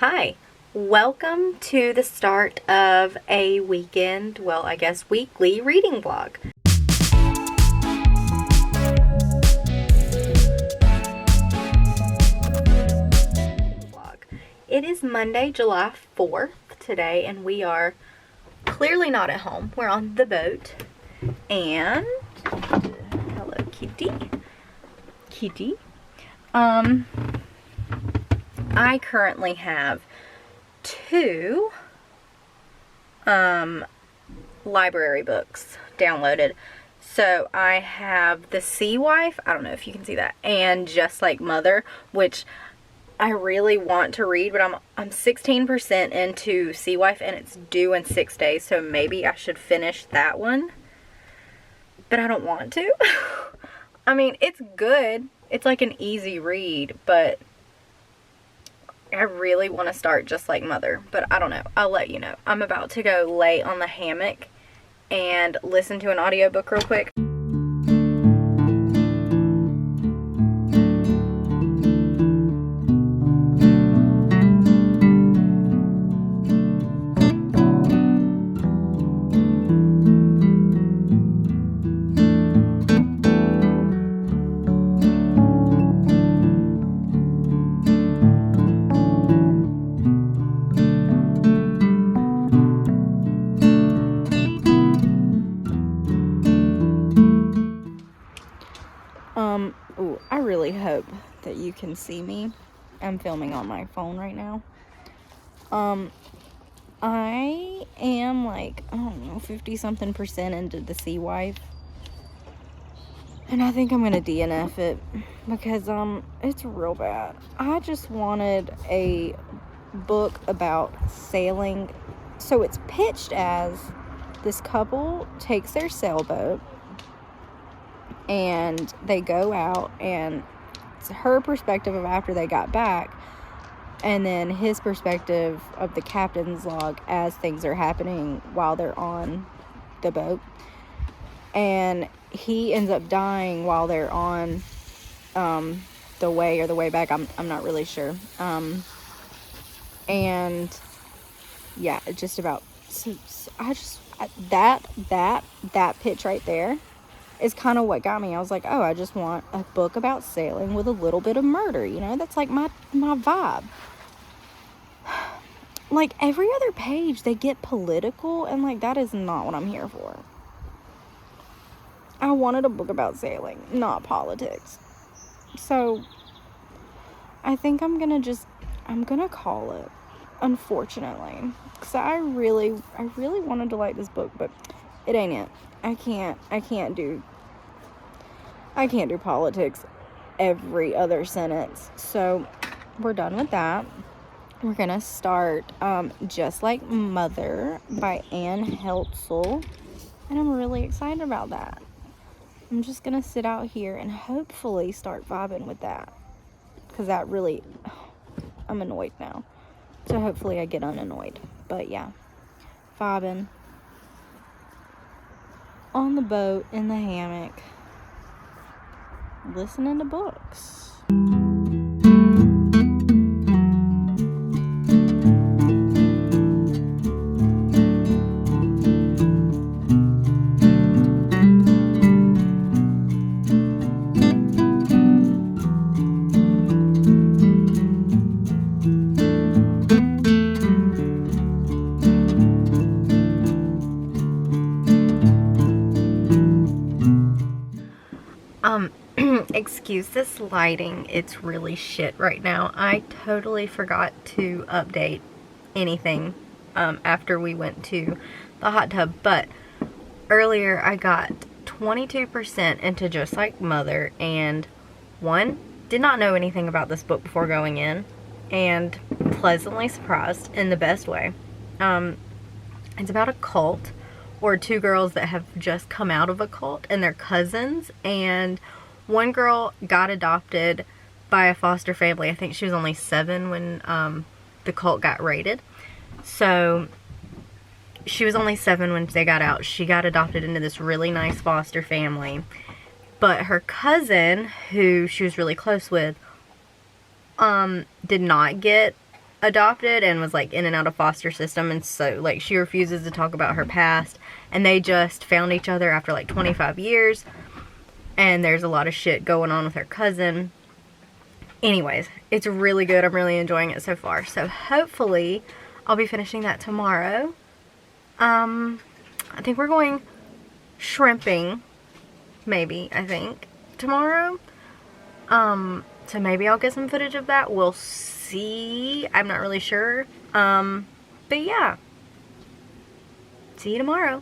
Hi, welcome to the start of a weekend, well, I guess weekly reading vlog. It is Monday, July 4th today, and we are clearly not at home. We're on the boat, and hello, kitty. I currently have two library books downloaded. So I have The Sea Wife, I don't know if you can see that, and Just Like Mother, which I really want to read, but I'm 16% into Sea Wife and it's due in 6 days, so maybe I should finish that one. But I don't want to. I mean, it's good. It's like an easy read, but I really want to start Just Like Mother, but I don't know. I'll let you know. I'm about to go lay on the hammock and listen to an audiobook real quick. Ooh, I really hope that you can see me. I'm filming on my phone right now. I am like, I don't know, 50-something% into The Sea Wife. And I think I'm gonna DNF it because it's real bad. I just wanted a book about sailing. So it's pitched as this couple takes their sailboat and they go out, and it's her perspective of after they got back, and then his perspective of the captain's log as things are happening while they're on the boat. And he ends up dying while they're on the way back. I'm not really sure. And yeah, it's just about, that pitch right there is kind of what got me. I was like, oh, I just want a book about sailing with a little bit of murder, you know? That's like my vibe. Like, every other page, they get political, and like, that is not what I'm here for. I wanted a book about sailing, not politics. So, I think I'm gonna call it, unfortunately. Because I really wanted to like this book, but it ain't it. I can't do politics every other sentence. So we're done with that. We're gonna start Just Like Mother by Anne Heltzel, and I'm really excited about that. I'm just gonna sit out here and hopefully start vibing with that, because that really, I'm annoyed now, so hopefully I get unannoyed. But yeah, vibing on the boat, in the hammock, listening to books. Excuse this lighting, it's really shit right now. I totally forgot to update anything after we went to the hot tub, but earlier I got 22% into Just Like Mother, and did not know anything about this book before going in, and pleasantly surprised in the best way. It's about a cult, or two girls that have just come out of a cult, and they're cousins, and one girl got adopted by a foster family. I think she was only 7 when the cult got raided. So she was only 7 when they got out. She got adopted into this really nice foster family. But her cousin, who she was really close with, did not get adopted and was like in and out of foster system, and so like she refuses to talk about her past, and they just found each other after like 25 years, and there's a lot of shit going on with her cousin. Anyways, it's really good. I'm really enjoying it so far. So hopefully I'll be finishing that tomorrow. I think we're going shrimping, maybe, I think, tomorrow. So maybe I'll get some footage of that. We'll see. I'm not really sure. But yeah. See you tomorrow.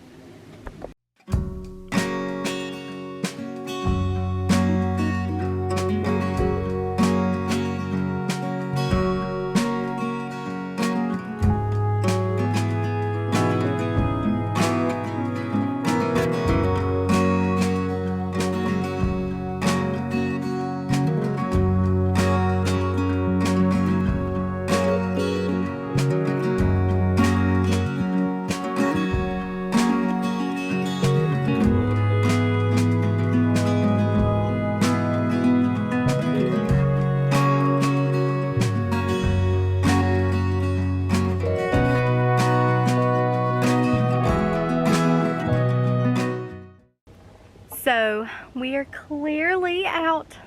So we are clearly out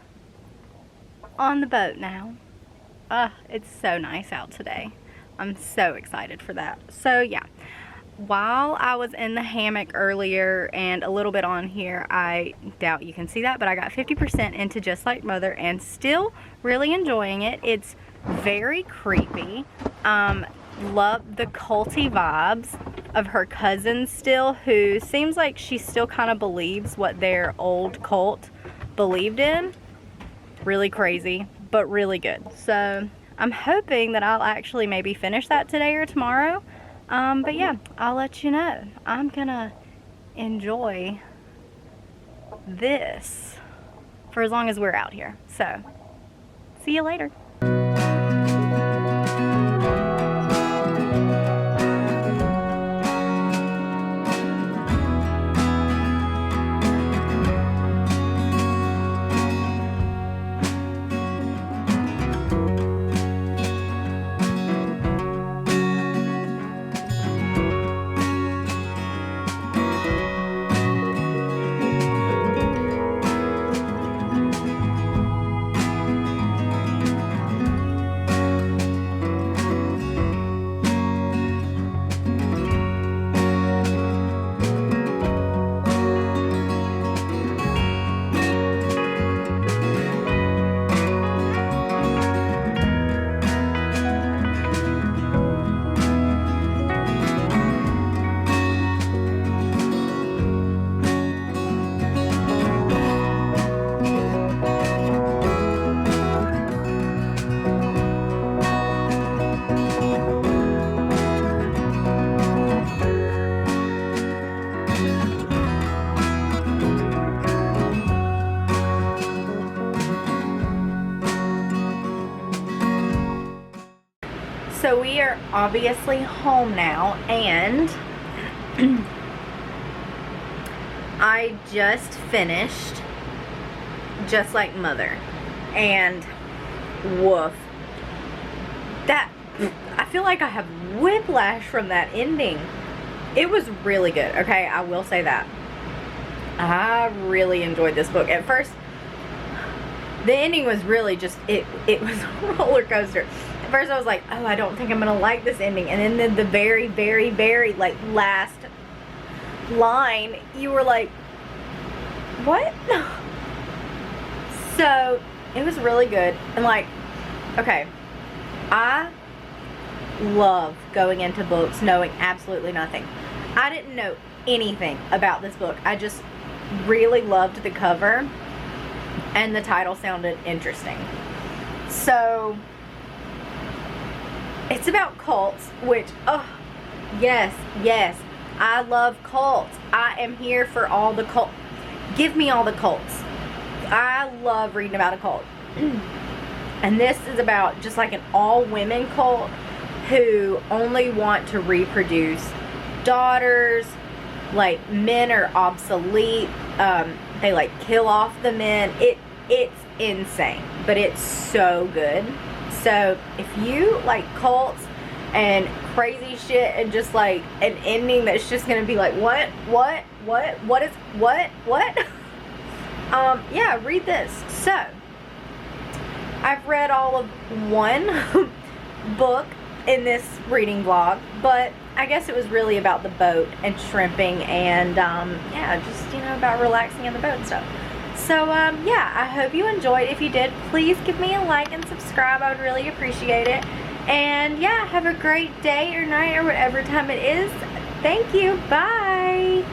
on the boat now. It's so nice out today. I'm so excited for that. So yeah, while I was in the hammock earlier and a little bit on here, I doubt you can see that, but I got 50% into Just Like Mother and still really enjoying it. It's very creepy. Love the culty vibes of her cousin still, who seems like she still kind of believes what their old cult believed in. Really crazy, but really good. So I'm hoping that I'll actually maybe finish that today or tomorrow. But yeah, I'll let you know. I'm gonna enjoy this for as long as we're out here. So see you later. So we are obviously home now, and I just finished Just Like Mother, and woof, that, I feel like I have whiplash from that ending. It was really good, okay, I will say that. I really enjoyed this book. At first, the ending was really just, it was a roller coaster. At first I was like, oh, I don't think I'm gonna like this ending, and then the very, very, very, like, last line, you were like, what? So, it was really good, and like, okay, I love going into books knowing absolutely nothing. I didn't know anything about this book. I just really loved the cover, and the title sounded interesting. So, it's about cults, which, oh, yes, yes, I love cults. I am here for all the cults. Give me all the cults. I love reading about a cult. And this is about just like an all-women cult who only want to reproduce daughters. Like, men are obsolete. They like kill off the men. It's insane, but it's so good. So if you like cults and crazy shit and just like an ending that's just gonna be like, what yeah, read this. So I've read all of one book in this reading vlog, but I guess it was really about the boat and shrimping and yeah, just, you know, about relaxing in the boat and stuff. So yeah, I hope you enjoyed. If you did, please give me a like and subscribe. I would really appreciate it. And yeah, have a great day or night or whatever time it is. Thank you. Bye.